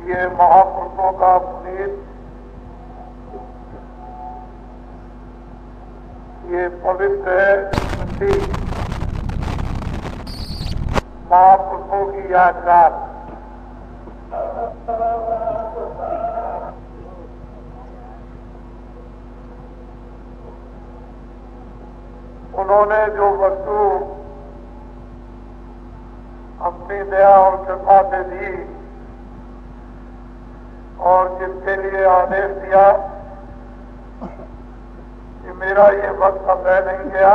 ये महापुरुषों का पुनीत ये पवित्र स्मृति महापुरुषों की यादगार। उन्होंने जो वस्तु अपनी दया और कृपा से दी और जिसके लिए आदेश दिया कि मेरा ये वक्त अब रह नहीं गया,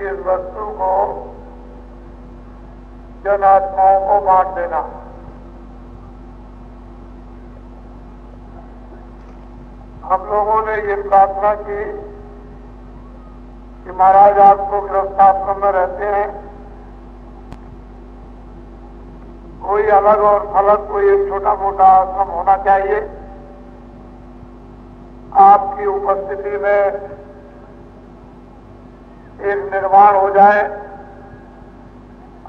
इस वस्तु को जन आत्माओं को बांट देना। हम लोगों ने ये प्रार्थना की कि महाराज आपको गृहस्थ आश्रम में रहते हैं, कोई अलग और थलग कोई एक छोटा मोटा आश्रम होना चाहिए। आपकी उपस्थिति में एक निर्माण हो जाए,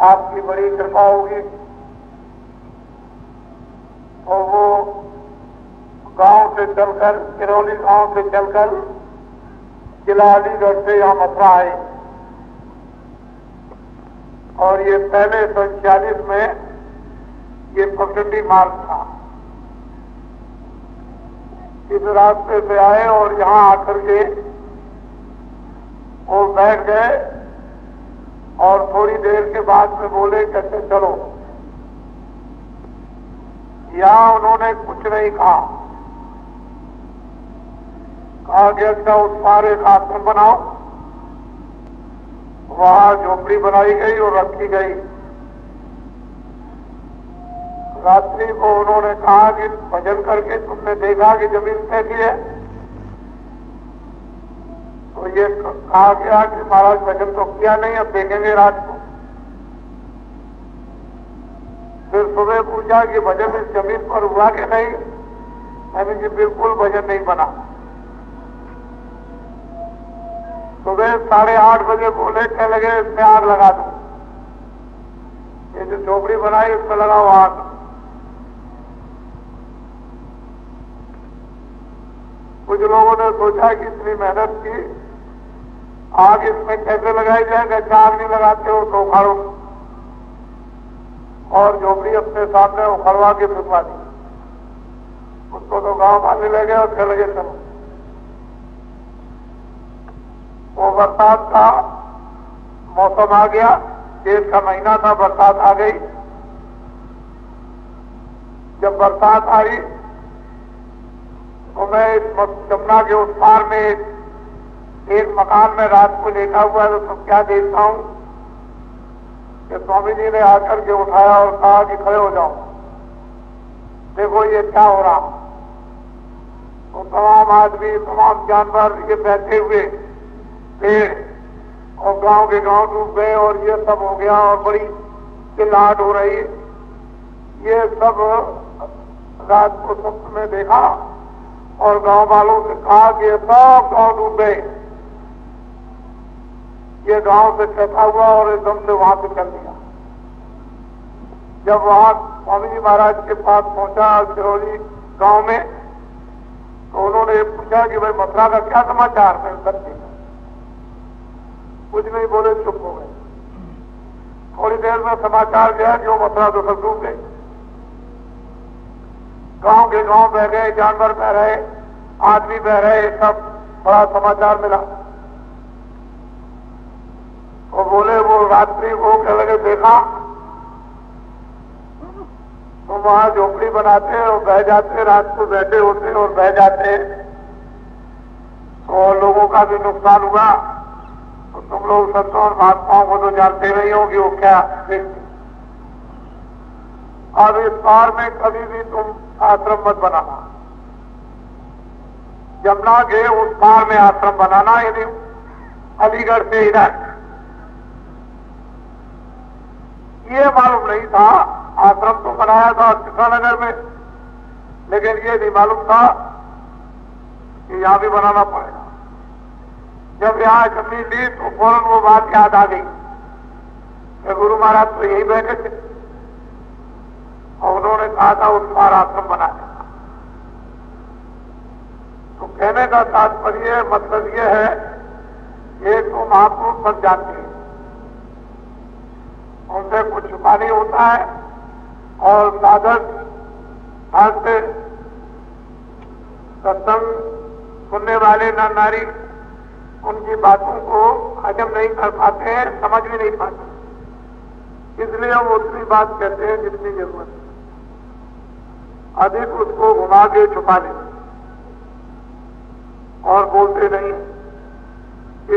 आपकी बड़ी कृपा होगी। और वो गांव से चलकर, किरौली गांव से चलकर जिला अलीगढ़ से यहाँ मथुरा आए और ये पहले 47 में ये पगडंडी मार्ग था। इस रास्ते से आए और यहाँ आकर के वो बैठ गए और थोड़ी देर के बाद में बोले कैसे चलो। यहाँ उन्होंने कुछ नहीं कहा कि अच्छा उस पार एक आश्रम बनाओ। वहां झोपड़ी बनाई गई और रखी गई। रात्रि को उन्होंने कहा कि भजन करके तुमने देखा कि जमीन कैसी है? तो ये कहा गया कि महाराज भजन तो किया नहीं, अब देखेंगे रात को। फिर सुबह पूछा कि भजन इस जमीन पर हुआ कि नहीं? मैंने कि बिल्कुल भजन नहीं बना। सुबह 8:30 बजे बोले कहने लगे इसमें आग लगा दो, ये जो झोपड़ी बनाई उसमें लगाओ आग। कुछ लोगों ने सोचा कि इतनी मेहनत की, आग इसमें कैसे लगाई जाएगा? आग नहीं लगाते हो तो उखाड़ो, और झोपड़ी अपने सामने उखड़वा के फिरवा दी। उसको तो गांव वाले ले गए और चले गए। चलो, वो बरसात का मौसम आ गया, जेठ का महीना था, बरसात आ गई। जब बरसात आई तो मैं इस जमुना के उस पार में एक मकान में रात को लेटा हुआ तो सब क्या देखता हूं कि स्वामी जी ने आकर के उठाया और कहा कि खड़े हो जाओ, देखो ये क्या हो रहा। तो तमाम आदमी, तमाम जानवर ये बहते हुए पेड़ और गांव के गांव डूब गए और ये सब हो गया और बड़ी चिल्लाहट हो रही है। ये सब रात को स्वप्न में देखा और गांव वालों से कहा कि सब गांव डूब गए। ये गांव से कहता हुआ और एकदम से वहां से चल दिया। जब वहां स्वामी जी महाराज के पास पहुंचा किरौली गांव में, तो उन्होंने पूछा कि भाई मथुरा का क्या समाचार है? सच्ची कुछ नहीं बोले, चुप हो गए। थोड़ी देर में समाचार गया कि वो मथुरा तो सब डूब गए। गांव के गांव बह गए, जानवर बह रहे, आदमी बह रहे, सब बड़ा समाचार मिला। वो बोले वो रात्रि को क्या लगे देखा तो वहां झोपड़ी बनाते और बह जाते, रात को बैठे होते और बह जाते, तो लोगों का भी नुकसान हुआ। तो तुम लोग संतों और महात्माओं को तो जानते नहीं हो कि वो क्या देखते। अब इस पार में कभी भी तुम आश्रम मत बनाना, जमुना के उस पार में आश्रम बनाना, यदि अलीगढ़ से इधर। ये मालूम नहीं था, आश्रम तो बनाया था कृष्णानगर में, लेकिन ये नहीं मालूम था कि यहां भी बनाना पड़ेगा। जब यहाँ जमीन ली तो फौरन वो बात याद आ गई कि गुरु महाराज तो यही बैठे थे और उन्होंने कहा था उस पर आश्रम बनाने का। तो कहने का तात्पर्य मतलब ये है, एक तो महापुरुष सब जानते हैं, उनसे कुछ छुपा नहीं होता है, और साधक हाथ से सत्संग सुनने वाले नर नारी उनकी बातों को हजम नहीं कर पाते हैं, समझ भी नहीं पाते, इसलिए वो उतनी बात कहते हैं जितनी जरूरत है, अधिक उसको घुमा के छुपा देते और बोलते नहीं।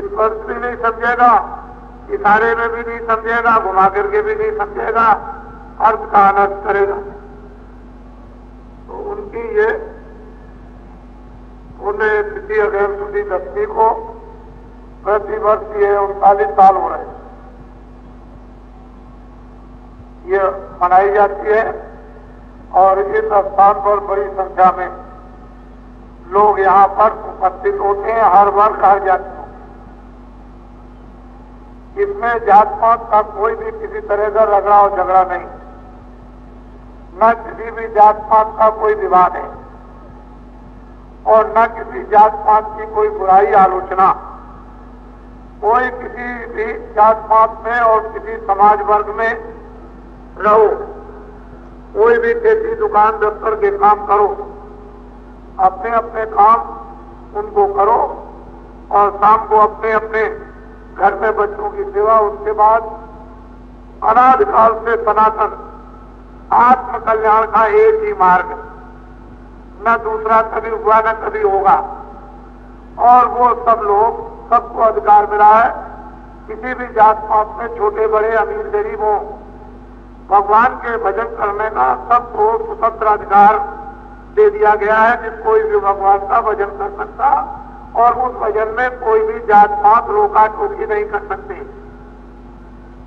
स्पर्श भी नहीं समझेगा, इशारे में भी नहीं समझेगा, घुमा करके भी नहीं समझेगा, अर्थ का अनर्थ करेगा। तो उनकी ये पुण्य तिथि अगस्त सुदी 10वीं को प्रति वर्ष ये 39 साल हो रहे हैं, ये मनाई जाती है। और इस स्थान पर बड़ी संख्या में लोग यहाँ पर उपस्थित होते हैं, हर वर्ग हर जातियों। इसमें जात पात का कोई भी किसी तरह का रगड़ा और झगड़ा नहीं, न किसी भी जात पात का कोई विवाद है, और न किसी जात पात की कोई बुराई आलोचना। कोई किसी भी जात पात में और किसी समाज वर्ग में रहो, कोई भी खेती दुकान दफ्तर के काम करो, अपने अपने काम उनको करो, और शाम को अपने अपने घर में बच्चों की सेवा। उसके बाद अनादिकाल से सनातन आत्म कल्याण का एक ही मार्ग, न दूसरा कभी हुआ न कभी होगा। और वो सब लोग, सबको अधिकार मिला है, किसी भी जात पात में छोटे बड़े अमीर गरीब हो, भगवान के भजन करने का सबको स्वतंत्र अधिकार दे दिया गया है कि कोई भी भगवान का भजन कर सकता, और उस भजन में कोई भी जात पात रोका टोकी नहीं कर सकते।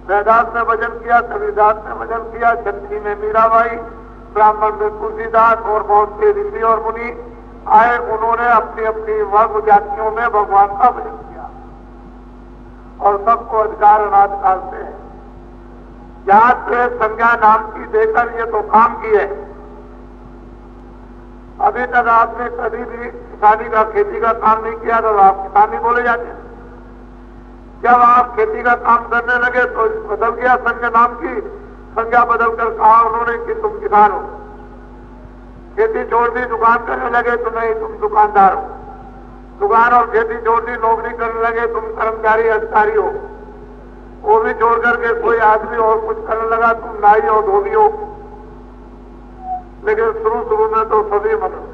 रैदास ने भजन किया, कबीरदास ने भजन किया, चंदी में मीराबाई, ब्राह्मण में तुलसीदास, और बहुत से ऋषि और मुनि आए, उन्होंने अपनी अपनी वर्ग जातियों में भगवान का भजन किया, और सबको अधिकार अनादिकाल से है। जात के संज्ञा नाम की देकर ये तो काम की है। अभी तक आपने कभी भी किसानी का, खेती का काम नहीं किया तो आप किसान नहीं बोले जाते। जब आप खेती का काम करने लगे तो बदल गया संज्ञा, नाम की संज्ञा बदल कर कहा उन्होंने कि तुम किसान हो। खेती छोड़ दी, दुकान करने लगे तो नहीं, तुम दुकानदार हो। दुकान और खेती छोड़ दी, नौकरी करने लगे, तुम कर्मचारी अधिकारी हो। वो भी छोड़ करके कोई आदमी और कुछ करने लगा, तुम नाई और धोबी हो। लेकिन शुरू में तो सभी मतलब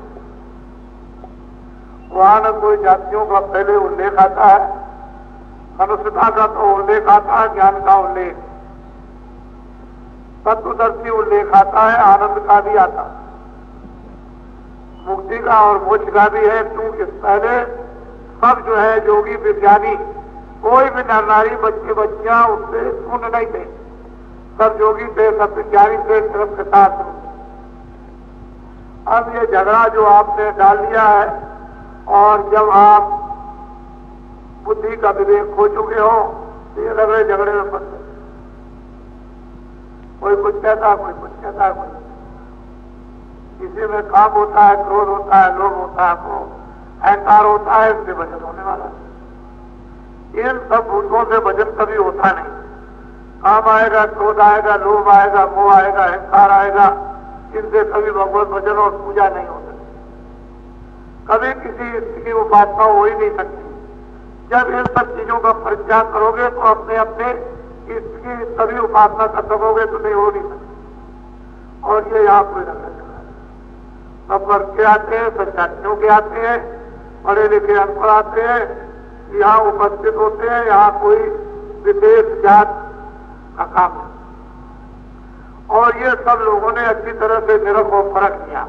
वहां न कोई जातियों का पहले उल्लेख आता है, मनुष्यता का तो उल्लेख आता है, ज्ञान का उल्लेख, तत्वदर्शी उल्लेख आता है, आनंद का भी आता है, मुक्ति का और मोक्ष का भी है। क्योंकि पहले सब जो है योगी विज्ञानी, कोई भी नर नारी बच्चे बच्चियां उससे सुन नहीं थे, सब योगी थे, सब विज्ञानी थे, सिर्फ शास्त्र। अब ये झगड़ा जो आपने डाल दिया है, और जब आप बुद्धि का विवेक खो चुके हो तो ये लगे झगड़े में फंस गए। कोई कुछ कहता है, कोई कुछ कहता है, कोई किसी में काम होता है, क्रोध होता है, लोभ होता है, अहंकार होता है, इससे भजन होने वाला है। इन सब भूतों से भजन कभी होता नहीं। काम आएगा, क्रोध आएगा, लोभ आएगा, मोह आएगा, अहंकार आएगा, इनसे कभी भगवत भजन और पूजा नहीं हो सकती, कभी किसी की उपासना हो ही नहीं सकती। जब इन सब चीजों का परित्याग करोगे तो अपने अपने इसकी कभी उपासना कर सकोगे तो नहीं हो नहीं सकती। और ये यहाँ कोई लग रहा है, सब वर्ग के आते हैं, संचालियों के आते हैं, पढ़े लिखे अनपढ़ आते हैं, यहाँ उपस्थित होते हैं। यहाँ कोई विशेष जात का काम है, और ये सब लोगों ने अच्छी तरह से निरख और परख लिया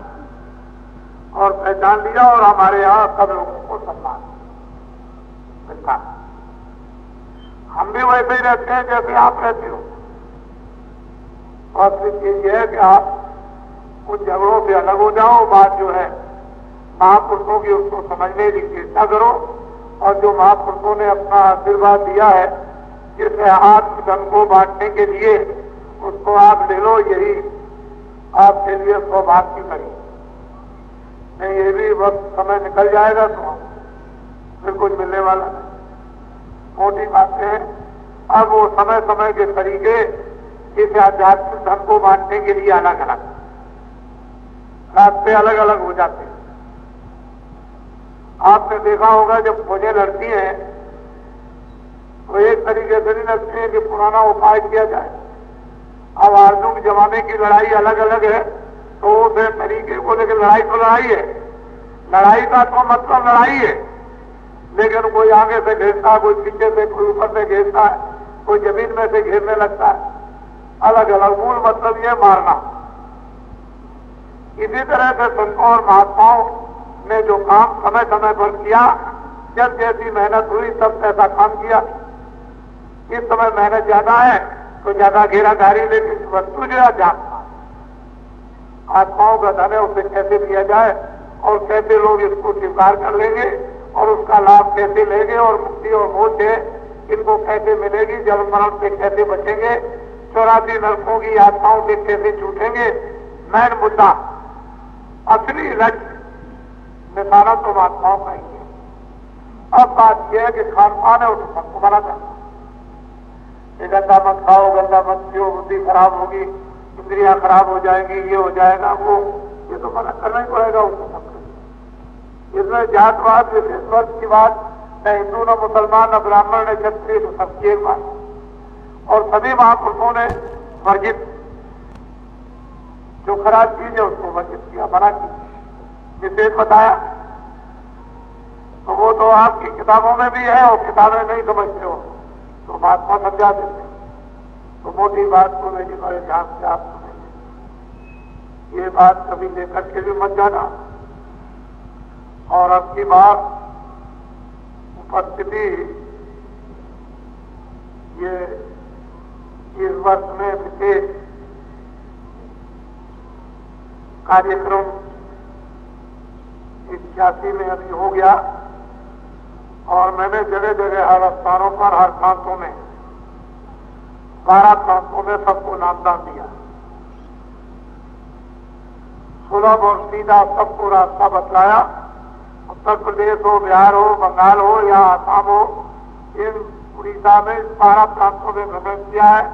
और पहचान लिया, और हमारे यहाँ सब लोगों को सम्मान मिलता है। हम भी वैसे ही रहते हैं जैसे आप रहते हो। और चीज ये है कि आप उन झगड़ों से अलग हो जाओ। बात जो है महापुरुषों की, उसको समझने की चेष्टा करो, और जो महापुरुषों ने अपना आशीर्वाद दिया है, जिस आत्मधन को बांटने के लिए, उसको आप ले लो। यही आपके लिए सौभाग्य की घड़ी। नहीं ये भी वक्त समय निकल जाएगा तो फिर कुछ मिलने वाला नहीं। मोटी बातें हैं। अब वो समय समय के तरीके इस आध्यात्मिक धन को बांटने के लिए अलग अलग रास्ते अलग अलग हो जाते हैं। आपने देखा होगा जब फौजें लड़ती हैं तो एक तरीके से नहीं लगती है कि पुराना उपाय किया जाए। अब आर्जुन जमाने की लड़ाई अलग अलग है तो उस तरीके को लेकर लड़ाई तो लड़ाई है। लड़ाई का तो मतलब लड़ाई है, लेकिन कोई आगे से घेरता है, कोई पीछे से, कोई ऊपर से घेरता है, कोई जमीन में से घेरने लगता है। अलग अलग मूल मतलब ये मारना। इसी तरह से संतों और महात्माओं ने जो काम समय समय पर किया, जब जैसी मेहनत हुई तब ऐसा काम किया। इस समय मेहनत ज्यादा है तो ज्यादा घेराघारी, लेकिन वस्तु जो अध्यात्म आत्माओं का धन है उसे कैसे लिया जाए और कैसे लोग इसको स्वीकार कर लेंगे और उसका लाभ कैसे लेंगे और मुक्ति और मोक्ष है इनको कैसे मिलेगी, जन्म मरण से कैसे बचेंगे, 84 नरकों की यात्राओं से कैसे छूटेंगे। मैन मुद्दा असली लक्ष्य निशाना तो महात्माओं का ही है। अब बात यह है कि खान पान है उसको सबको मना करना। ये गंदा मत खाओ, गंदा मत पियो, बुद्धि खराब होगी, इंद्रियां खराब हो जाएंगी, ये हो जाएगा वो, ये तो मना करना ही पड़ेगा उसको सब। इसमें जातवाद विशेष वर्ग की बात न हिंदू न मुसलमान न ब्राह्मण न क्षत्रिय, तो सबकी एक बात। और सभी महापुरुषों ने वर्जित जो खराब चीज है उसको वर्जित किया, मना की, निषेध बताया। तो वो तो आपकी किताबों में भी है और किताबें नहीं समझते हो तो महात्मा समझा देते। तो मोटी बात को नहीं बड़े ध्यान से आप सुनेंगे। ये बात कभी लेकर के भी मत जाना। और अब की बात उपस्थिति ये इस वर्ष में विशेष कार्यक्रम 81 में अभी हो गया और मैंने जगह जगह हर स्थानों पर हर प्रांतों में 12 प्रांतों में सबको नामदान दिया। सुलभ और सीधा सबको रास्ता बतलाया। उत्तर प्रदेश हो, बिहार हो, बंगाल हो या आसाम हो, इन उड़ीसा में 12 प्रांतों में भ्रमण किया है।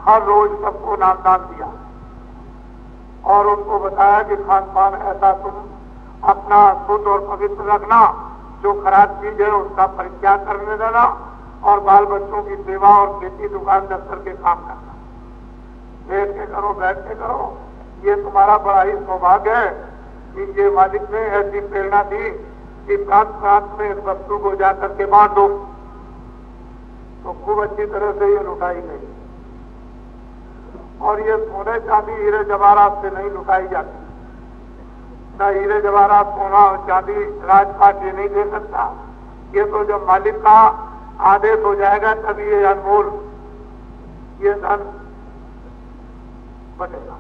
हर रोज सबको नामदान दिया और उनको बताया कि खान पान ऐसा तुम अपना शुद्ध और पवित्र रखना, जो खराब चीज है उसका परित्याग करने देना और बाल बच्चों की सेवा और खेती दुकान दफ्तर के काम करना। बैठ के करो, बैठ के करो। ये तुम्हारा बड़ा ही सौभाग्य है कि ये मालिक ने ऐसी प्रेरणा दी कि प्रांत प्रांत में इस वस्तु को जाकर के बांट दो। तो खूब अच्छी तरह से ये लुटाई गई। और ये सोने चांदी हीरे जवाहरात से नहीं लुटाई जाती। न हीरे जवाहरात, सोना और चांदी राजपाट ये नहीं दे सकता। ये तो जब मालिक का आदेश हो जाएगा तभी ये अनमोल ये धन बनेगा।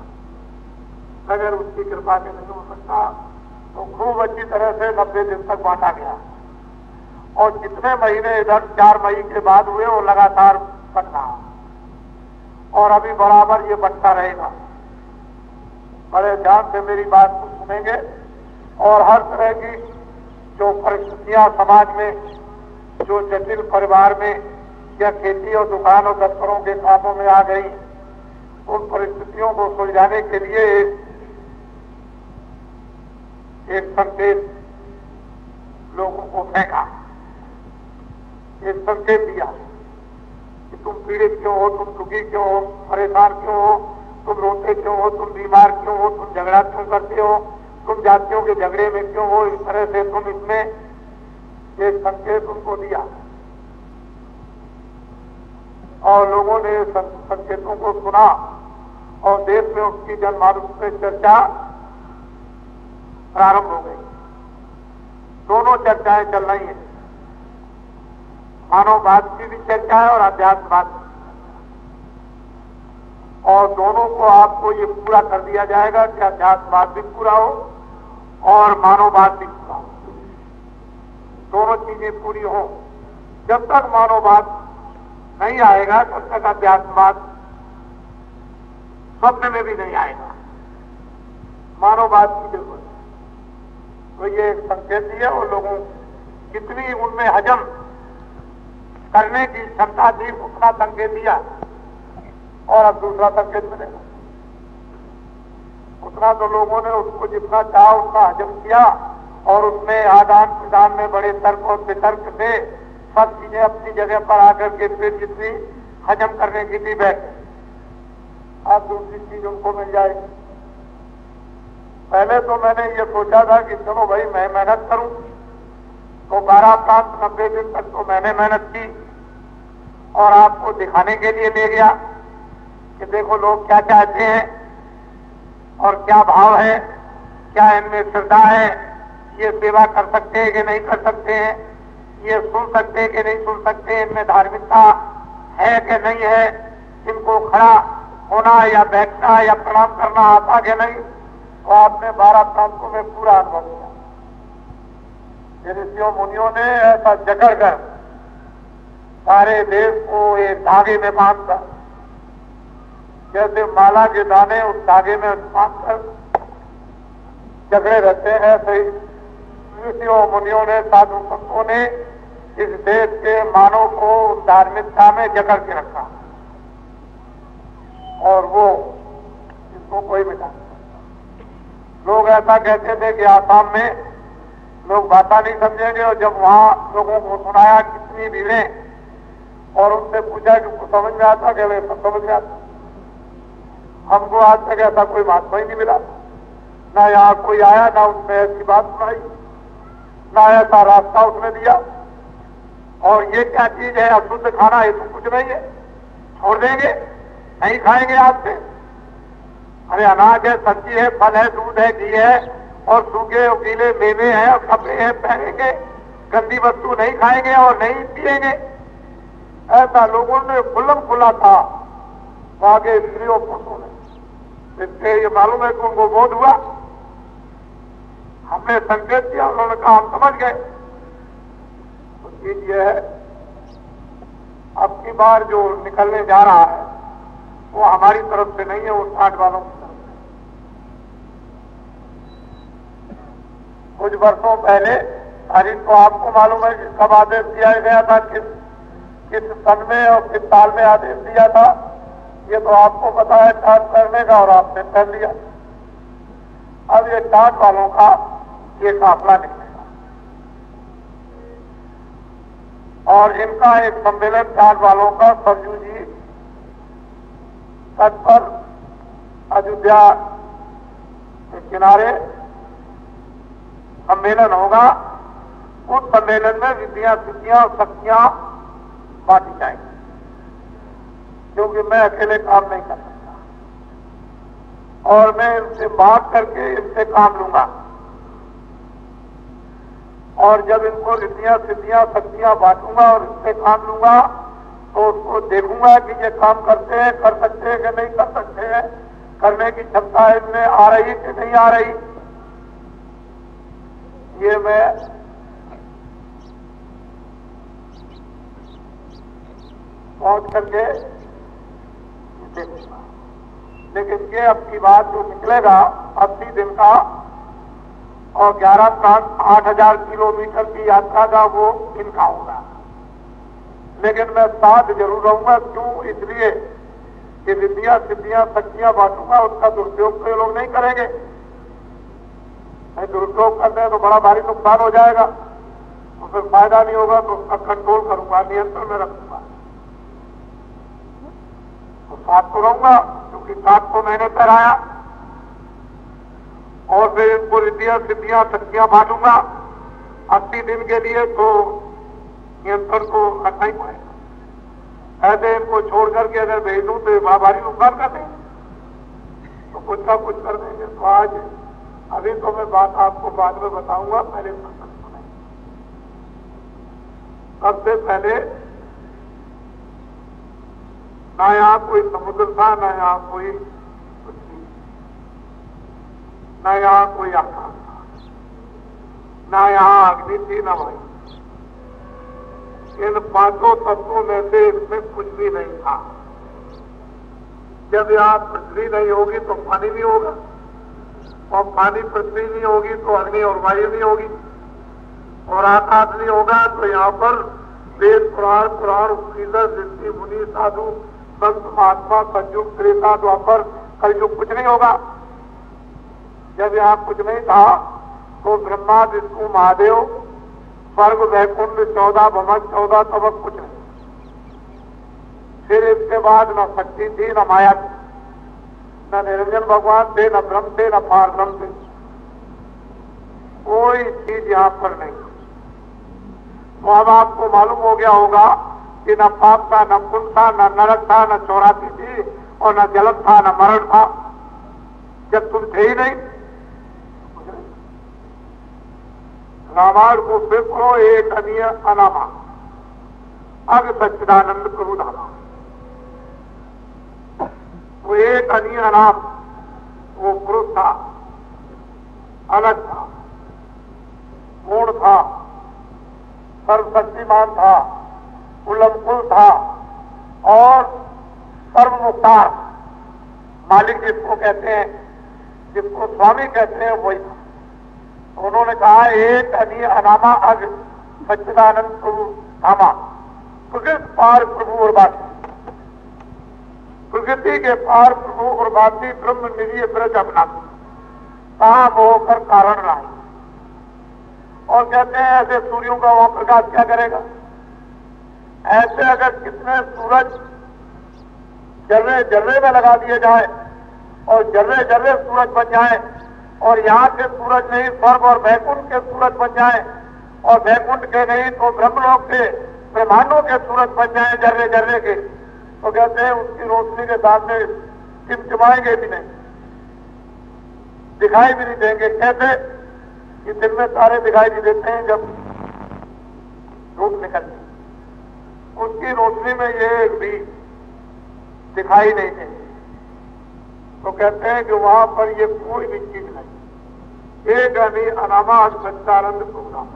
अगर उसकी कृपा से नहीं हो सकता तो खूब अच्छी तरह से 90 दिन तक बांटा गया। और जितने महीने इधर 4 मई के बाद हुए वो लगातार बन रहा और अभी बराबर ये बढ़ता रहेगा। बड़े ध्यान से मेरी बात को सुनेंगे और हर तरह की जो परिस्थितियां समाज में, जो जटिल परिवार में या खेती और दुकान और दफ्तरों के कामों में आ गई, उन परिस्थितियों को सुलझाने के लिए एक संकेत लोगों को फेंका, एक संकेत दिया कि तुम पीड़ित क्यों हो, तुम दुखी क्यों हो, परेशान क्यों हो, तुम रोते क्यों हो, तुम बीमार क्यों हो, तुम झगड़ा क्यों करते हो, तुम जातियों के झगड़े में क्यों हो। इस तरह से तुम इसमें एक संकेत उनको दिया और लोगों ने संकेतों को सुना और देश में उसकी जनमानस में चर्चा प्रारंभ हो गई। दोनों चर्चाएं चल रही हैं, मानववाद की भी चर्चा है और अध्यात्मवाद, और दोनों को आपको ये पूरा कर दिया जाएगा कि अध्यात्मवाद भी पूरा हो और मानववाद भी पूरा हो। दोनों चीजें पूरी हो। जब तक मानववाद नहीं आएगा तब तक अध्यात्मवाद स्वप्न में भी नहीं आएगा। मानववाद की जरूरत है। तो ये एक संकेत दिया और लोगों जितनी उनमें हजम करने की क्षमता थी उतना संकेत दिया, और अब दूसरा संकेत मिलेगा। उतना तो लोगों ने उसको जितना चाहा उतना हजम किया, और उसमें आदान प्रदान में बड़े तर्क और वितर्क से सब चीजें अपनी जगह पर आकर के फिर जितनी हजम करने की थी बैठ, अब दूसरी चीज उनको मिल जाएगी। पहले तो मैंने ये सोचा था कि चलो भाई मैं मेहनत करूं, तो 12 प्रांत 90 दिन तक तो मैंने मेहनत की और आपको दिखाने के लिए ले गया कि देखो लोग क्या चाहते हैं और क्या भाव है, क्या इनमें श्रद्धा है, ये सेवा कर सकते हैं कि नहीं कर सकते हैं, ये सुन सकते हैं कि नहीं सुन सकते हैं, इनमें धार्मिकता है कि नहीं है, इनको खड़ा होना या बैठना या प्रणाम करना आता कि नहीं। तो आपने 12 प्रांतों में पूरा अनुभव किया। ऋषियों मुनियों ने ऐसा जकड़ कर सारे देश को एक धागे में बांधकर, जैसे माला के दाने उस धागे में बांधकर जकड़े रहते हैं, ऐसे ही ऋषियों मुनियों ने साधु संतों ने इस देश के मानव को धार्मिकता में जकड़ के रखा, और वो इसको कोई मिटा नहीं। लोग ऐसा कहते थे कि आसाम में लोग भाषा नहीं समझेंगे, और जब वहां लोगों को सुनाया कितनी भीड़ें और उनसे पूछा कि कुछ समझ में आता, कि वे सब समझ में आता। हमको आज तक ऐसा कोई महात्मा ही नहीं मिला, ना यहाँ कोई आया, ना उसने ऐसी बात सुनाई, ना ऐसा रास्ता उसने दिया। और ये क्या चीज है, अशुद्ध खाना, ये तो कुछ नहीं है, छोड़ देंगे, नहीं खाएंगे आज से। अरे अनाज है, सब्जी है, फल है, दूध है, घी है, और सूखे और गीले मेवे हैं और कपड़े हैं, पहनेंगे, गंदी वस्तु नहीं खाएंगे और नहीं पिएंगे। ऐसा लोगों ने खुल्लम खुला था वहां के स्त्रियों पुरुषों ने। इससे ये मालूम है कि उनको बोध हुआ, हमने संकेत दिया, उन्होंने कहा हम समझ गए। तो चीज ये है, अब की बार जो निकलने जा रहा है वो हमारी तरफ से नहीं है, वो 60 वालों की तरफ से। कुछ वर्षों पहले, अरे तो आपको मालूम है कि कब आदेश दिया गया था, किस सन में और किस साल में आदेश दिया था, ये तो आपको पता है टाट करने का, और आपने कर लिया। अब ये टाट वालों का ये काफला निकलेगा, और इनका एक सम्मेलन टाट वालों का सरयू जी तट पर अयोध्या के किनारे सम्मेलन होगा। उस सम्मेलन में विद्या सिद्धियां शक्तियां बांटी जाएंगी, क्योंकि मैं अकेले काम नहीं कर सकता, और मैं इनसे बात करके इनसे काम लूंगा। और जब इनको रिद्धियां सिद्धियां शक्तियां बांटूंगा और इनसे काम लूंगा, तो उसको देखूंगा कि ये काम करते हैं, कर सकते हैं कि नहीं कर सकते हैं, करने की क्षमता इनमें आ रही कि नहीं आ रही। ये मैं पहुंच करके देखूंगा। लेकिन ये अब की बात जो निकलेगा 80 दिन का और 11 प्रांत 8000 किलोमीटर की यात्रा का, वो इनका होगा। लेकिन मैं साथ जरूर रहूंगा। क्यों? इसलिए कि विद्या सिद्धियां शक्तियां बांटूंगा, उसका दुरुपयोग तो ये लोग नहीं करेंगे। नहीं, दुरुपयोग करते हैं तो बड़ा भारी नुकसान हो जाएगा, तो फिर फायदा नहीं होगा, तो उसका कंट्रोल करूंगा, नियंत्रण में रखूंगा। तो साथ तो रहूंगा, क्योंकि साथ तो मैंने कराया, और फिर इनको विद्या सिद्धियां शक्तियां बांटूंगा 80 दिन के लिए, तो नियंत्रण को रखना ही पड़ेगा। ऐसे इनको छोड़ करके अगर भेज दूं तो बड़ा भारी नुकसान कर देंगे, तो कुछ ना कुछ कर देंगे। तो आज अभी तो मैं बात आपको बाद में बताऊंगा, पहले सबसे पहले ना यहाँ कोई समुद्र था, ना यहाँ कोई पृथ्वी, ना यहाँ कोई आकाश था, ना यहाँ अग्नि थी, ना वायु। इन 5 तत्वों में से इसमें कुछ भी नहीं था। जब यहाँ पृथ्वी नहीं होगी तो पानी नहीं होगा, और पानी पृथ्वी नहीं होगी तो अग्नि और वायु नहीं होगी, और आकाश नहीं होगा तो यहाँ पर वेद पुराण पुराण उपनिषद ऋषि मुनि साधु संत महात्मा संयुग त्रेता द्वापर कलयुग कुछ नहीं होगा। जब यहाँ कुछ नहीं था तो ब्रह्मा विष्णु महादेव स्वर्ग वैकुंठ 14 भवन 14 तबक कुछ नहीं। फिर इसके बाद न शक्ति थी न माया थी, न निरंजन भगवान थे न ब्रह्म थे न पार ब्रह्म थे, कोई चीज यहाँ पर नहीं। तो अब आपको मालूम हो गया होगा कि न पाप था न पुण्य था न नरक था न 84 थी और न जलन था न मरण था, जब तुम थे ही नहीं। रामायण को फिर करो, एक अनिय अनामा अग सच्चिदानंद प्रभु धामा। वो एक अनिय अनाम वो पुरुष था, अलग था, पूर्ण था, सर्वशक्तिमान था, उलमकुल था और सर्वमुख्तार मालिक जिसको कहते हैं, जिसको स्वामी कहते हैं, वही था। उन्होंने कहा एक अनिय अनामा अग सच्चिदानंद प्रभु धामा, प्रकृति पार प्रभु और बाकी, प्रकृति के पार प्रभु और बाकी ब्रह्म निधि ब्रज अपना कहा होकर कारण रहा। और कहते हैं ऐसे सूर्यों का वहां प्रकाश क्या करेगा। ऐसे अगर कितने सूरज जर्रे जर्रे में लगा दिए जाए और जर्रे जर्रे सूरज बन जाए और यहाँ के सूरज नहीं स्वर्ग और वैकुंठ के सूरज बन जाए और वैकुंठ के नहीं तो ब्रह्मलोक के ब्रह्मांडों के सूरज बन जाए जर्रे जर्रे के, तो कहते हैं उसकी रोशनी के सामने टिमटिमाएंगे भी नहीं, दिखाई भी नहीं देंगे। कहते कि दिन में तारे दिखाई भी देते हैं जब धूप निकलती, उसकी रोशनी में ये भी दिखाई नहीं देंगे। तो कहते हैं कि वहां पर ये कोई भी चीज नहीं, एक अभी अनामा सच्चानंद प्रोग्राम,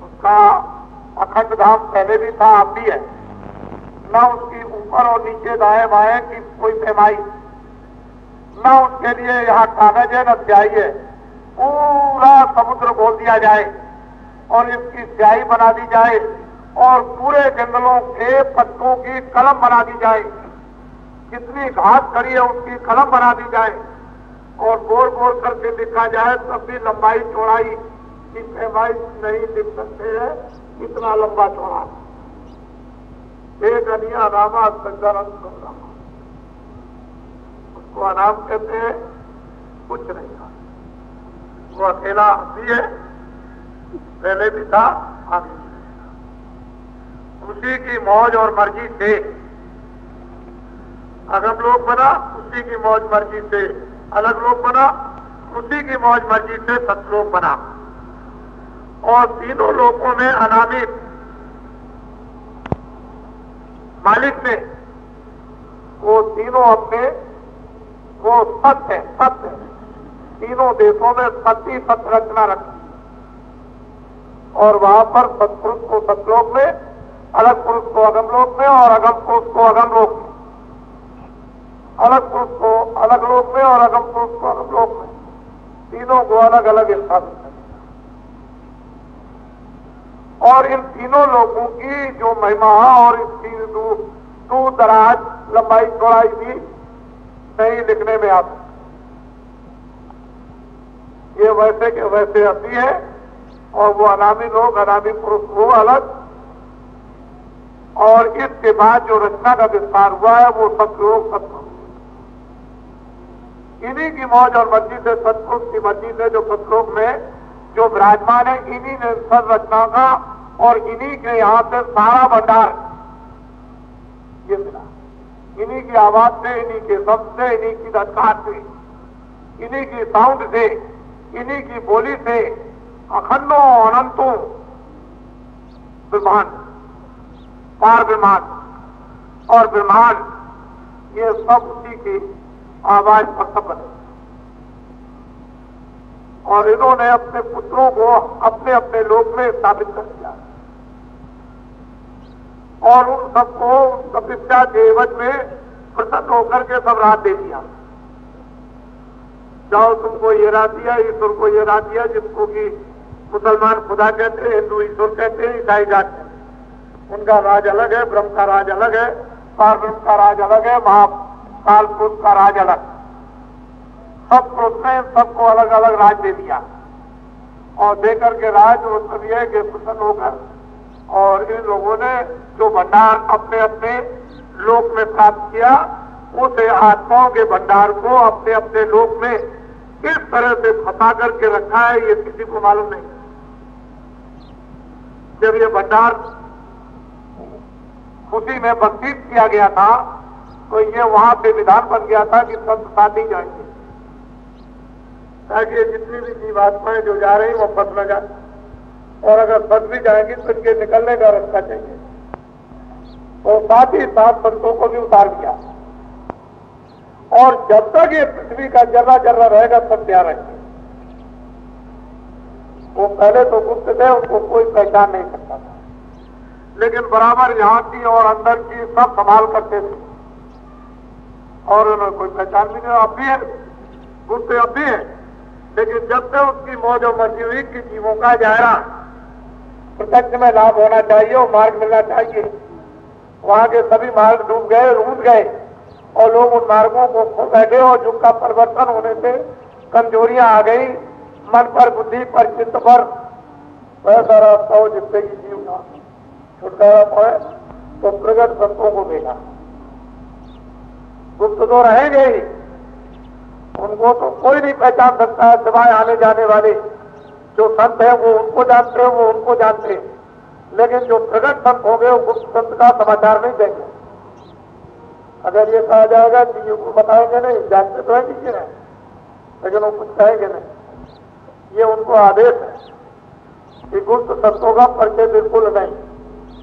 उसका अखंड धाम पहले भी था अब भी है, न उसकी ऊपर और नीचे दाएं बाएं की कोई पैमाई, न उसके लिए यहाँ कागज है न स्याही है। पूरा समुद्र खोल दिया जाए और इसकी स्याही बना दी जाए और पूरे जंगलों के पत्तों की कलम बना दी जाए, कितनी घास खड़ी है उसकी कलम बना दी जाए और गोल गोल करके लिखा जाए, तब भी लंबाई चौड़ाई की पैमाई नहीं लिख सकते हैं, इतना लंबा चौड़ा। एक अनिया अनामा सच्चिदानंद प्रोग्राम, उसको अनाम कहते हैं, कुछ नहीं था, वो अकेला भी है, पहले भी था आगे भी। उसी की मौज और मर्जी से अगम लोक बना, उसी की मौज मर्जी से अलग लोक बना, उसी की मौज मर्जी से सतलोक बना। और तीनों लोकों में अनामित मालिक ने वो तीनों अपने वो सत्य सत्य तीनों देशों में सत्य सत्य रचना रखी और वहां पर सत्पुरुष को सतलोक में, अलग पुरुष को अगम लोक में और अगम पुरुष को अगम लोक में, अलग पुरुष को अलग लोक में और अगम पुरुष को अगम लोक में, तीनों को अलग अलग स्थापित कर। और इन तीनों लोगों की जो महिमा और इसकी दूर दराज लंबाई चौड़ाई भी नहीं लिखने में आती, ये वैसे के वैसे अभी है और वो अनामी लोग अनामी पुरुष वो अलग। और इसके बाद जो रचना का विस्तार हुआ है वो सतलोक सतपुरुष, इन्हीं की मौज और मर्जी से सतपुरुष की मर्जी से जो सतलोक में जो विराजमान है, इन्हीं ने सब रचना का और इन्हीं के यहां से सारा भंडार ये मिला, इन्हीं की आवाज से, इन्हीं के शब्द से, इन्हीं की धनकार से, इन्हीं की साउंड से, इन्हीं की बोली से अखंडों अनंतों ब्रह्मांड, पार ब्रह्मांड और ब्रह्मांड ये सब उसी की आवाज पर सब बने। और इन्होंने अपने पुत्रों को अपने अपने लोक में स्थापित कर दिया और उन सबको तपस्या के एवज में प्रसन्न होकर के सब रात दे दिया। जाओ तुमको ये राह दिया, ईश्वर को ये राह दिया, जिसको कि मुसलमान खुदा कहते हैं, हिंदू ईश्वर कहते हैं, ईसाई जात कहते हैं। उनका राज अलग है, ब्रह्म का राज अलग है, पार ब्रह्म का राज अलग है, महाकाल पुरुष का राज अलग। सब पुरुष ने सबको अलग अलग राज दे दिया और देकर के राज वो सब यह कि प्रसन्न होकर और इन लोगों ने जो भंडार अपने अपने लोक में प्राप्त किया, उस आत्माओं के भंडार को अपने अपने लोक में किस तरह से फंसा करके रखा है ये किसी को मालूम नहीं। जब ये भंडार खुशी में बख्शीश किया गया था तो ये वहां पे विधान बन गया था कि संत साथ ही जाएंगे, ताकि जितनी भी जीवात्माएं जो जा रही वो फंस न जाए, और अगर फंस भी जाएंगी तो इनके निकलने का रास्ता चाहिए। तो साथ ही साथ संतों को भी उतार दिया, और जब तक ये पृथ्वी का जर्रा जर्रा रहेगा सब ध्यान रखेंगे। वो पहले तो गुप्त थे, उनको कोई पहचान नहीं सकता था, लेकिन बराबर यहाँ की और अंदर की सब संभाल करते थे, और उन्हें कोई पहचान भी नहीं। अब भी है गुप्त, अब भी है, लेकिन जब से उसकी मौज और मर्जी हुई कि जीवों का जायरा प्रत्यक्ष में लाभ होना चाहिए और मार्ग मिलना चाहिए, वहां के सभी मार्ग डूब गए, रूठ गए, और लोग उन मार्गों को खो बैठे, और युग का परिवर्तन होने से कमजोरियां आ गई मन पर, बुद्धि पर, चित्त पर। वैसा रास्ता हो जिससे कि जीव का छुटकारा पाए, तो प्रगट संतों को भेजा। गुप्त तो रहेंगे ही, उनको तो कोई नहीं पहचान सकता है सिवाय आने जाने वाले जो संत है, वो उनको जानते हैं, वो उनको जानते हैं, लेकिन जो प्रगट संत होंगे वो गुप्त संत का समाचार नहीं देंगे। अगर ये कहा जाएगा कि ये को बताएंगे नहीं, जानते तो है कि नहीं, लेकिन वो कुछ कहेंगे नहीं। ये उनको आदेश है कि गुप्त संतों का परिचय बिल्कुल नहीं,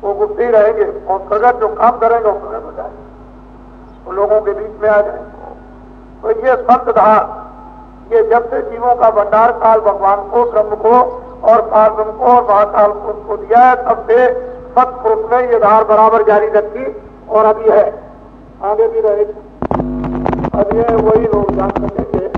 वो गुप्त ही रहेंगे, और प्रगट जो काम करेंगे वो प्रगट हो जाएंगे, वो लोगों के बीच में आ जाएंगे। तो ये संत धार, ये जब से जीवों का भंडार काल भगवान को, ब्रह्म को और पार ब्रह्म को और महाकाल पुरुष को दिया है, तब से सत्पुरुष ने ये धार बराबर जारी रखी, और अभी है, आगे भी रहेगी। अब ये वही लोग जान सकेंगे।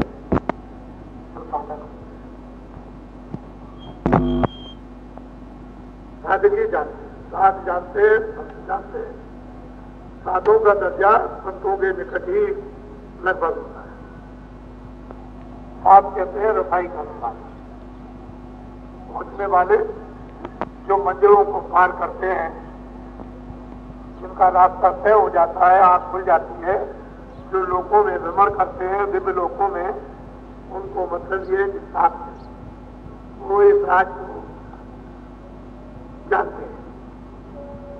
साधकी जानते, साध जानते, जानते, साधु का दर्जा संतों के निकट ही लगभग होता है। साध कहते हैं रसाई का वाले, पहुंचने वाले जो मंजिलों को पार करते हैं, जिनका रास्ता तय हो जाता है, आंख खुल जाती है, जो लोगों में भ्रमण करते हैं दिव्य लोगों में, उनको मतलब ये कि साथ वो इस राज को जानते हैं।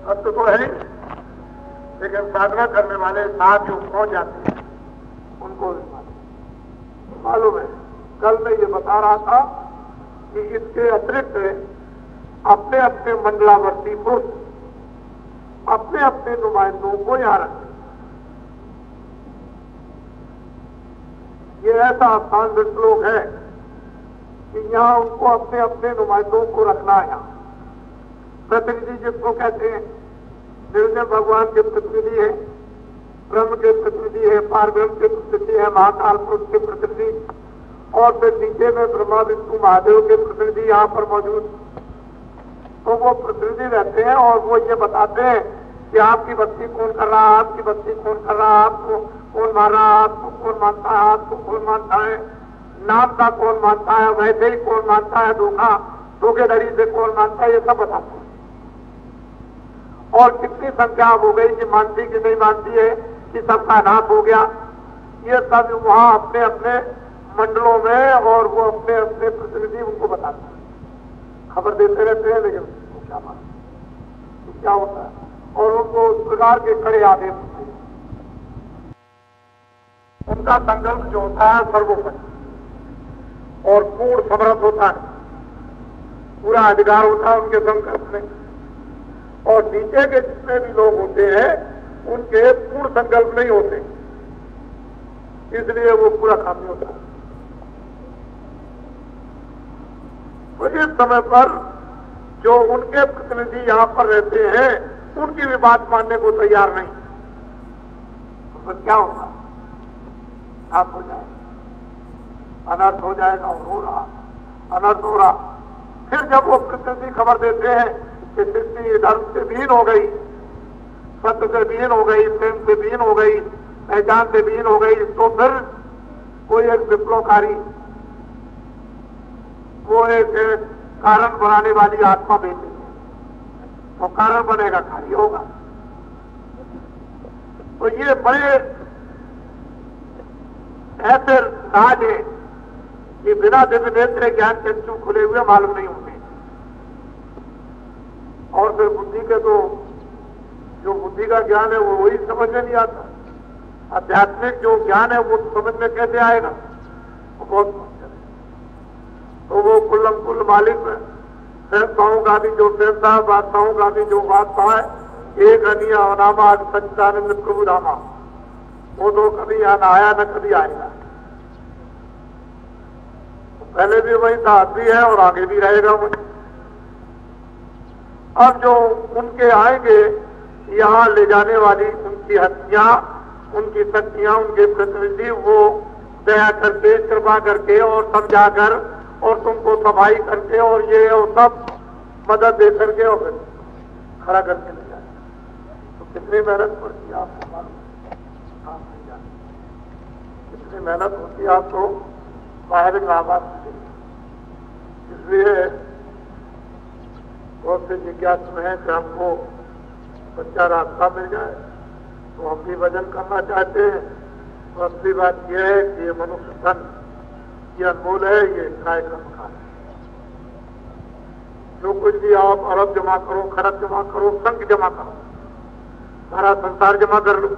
सत्य तो है, लेकिन साधना करने वाले साथ जो पहुंच जाते हैं उनको भी मालूम है। कल मैं ये बता रहा था कि इसके अतिरिक्त अपने अपने मंडलावर्ती पुरुष अपने अपने नुमाइंदों को यहां रखते। ये ऐसा स्थान श्लोक है कि यहां उनको अपने अपने नुमाइंदों को रखना है। यहां प्रतिनिधि जिसको कहते हैं, निर्णय भगवान के प्रतिनिधि है, ब्रह्म के प्रतिनिधि है, पार ब्रह्म के प्रतिनिधि है, महाकाल पुरुष के प्रतिनिधि, और फिर नीचे में ब्रह्मा विष्णु महादेव के प्रतिनिधि यहां पर मौजूद। तो वो प्रतिनिधि रहते हैं और वो ये बताते हैं कि आपकी बस्ती कौन कर रहा है, आपकी बस्ती कौन कर रहा है, आपको कौन मार रहा है, आपको कौन मानता है, आपको कौन मानता है, नाम का कौन मानता है, वैसे ही कौन मानता है, धोखेधड़ी से कौन मानता है, ये सब बताते हैं। और कितनी संख्या हो गई कि मानती कि नहीं मानती है, कि सबका नाश हो गया, ये सब वहां अपने अपने मंडलों में, और वो अपने अपने प्रतिनिधि उनको बताते हैं, खबर देते रहते हैं, लेकिन क्या मानते क्या होता है, और उनको उस प्रकार के कड़े आदेश होते हैं। उनका संकल्प जो होता है सर्वोपरि और पूर्ण समर्थ होता है, पूरा अधिकार होता है उनके संकल्प में, और नीचे के जितने भी लोग होते हैं उनके पूर्ण संकल्प नहीं होते, इसलिए वो पूरा काम नहीं होता। तो इस समय पर जो उनके प्रतिनिधि यहां पर रहते हैं उनकी भी बात मानने को तैयार नहीं, तो फिर क्या होगा? आप हो जाए अनर्थ हो जाएगा, और हो रहा, अनर्थ हो रहा। फिर जब वो कृष्ण जी खबर देते हैं कि सृष्टि धर्म से विहीन हो गई, सत्य से विहीन हो गई, प्रेम से विहीन हो गई, पहचान से विहीन हो गई, तो फिर कोई एक विप्लवकारी, वो एक कारण बनाने वाली आत्मा भेजेंगे, तो कारण बनेगा, कार्य होगा। तो ये बड़े ऐसे राज है कि बिना दिव्य नेत्र ज्ञान चक्षु खुले हुए मालूम नहीं होते। और फिर बुद्धि के तो जो बुद्धि का ज्ञान है वो वही समझ में नहीं आता। आध्यात्मिक जो ज्ञान है वो समझ में कैसे आएगा, वो बहुत मुश्किल है। तो वो कुल्लम कुल मालिक सहसाओं का भी जो सहसा, बादशाहों का भी जो बादशाह है, एक अनिया अनामा सच्चिदानंद प्रभु रामा, वो तो कभी यहाँ न आया न कभी आएगा। पहले भी वही था, आज भी है और आगे भी रहेगा वही। अब जो उनके आएंगे यहाँ ले जाने वाली उनकी हस्तियां, उनकी शक्तियां, उनके प्रतिनिधि, वो दया करके, कृपा करके और समझाकर और तुमको सफाई करके और ये और सब मदद दे करके और खड़ा करके ले जाए। तो कितनी मेहनत पड़ती है आपको मालूम, काम नहीं जाए कितनी मेहनत होती है आपको बाहर का आवाज। इसलिए बहुत से जिज्ञासु हैं कि हमको सच्चा रास्ता मिल जाए, तो हम भी वजन करना चाहते हैं। तो असली बात यह है कि ये मनुष्य धन ये अनमोल है, ये काय का मकान है। जो कुछ भी आप अरब जमा करो, खरब जमा करो, संख जमा करो, सारा संसार जमा कर लो,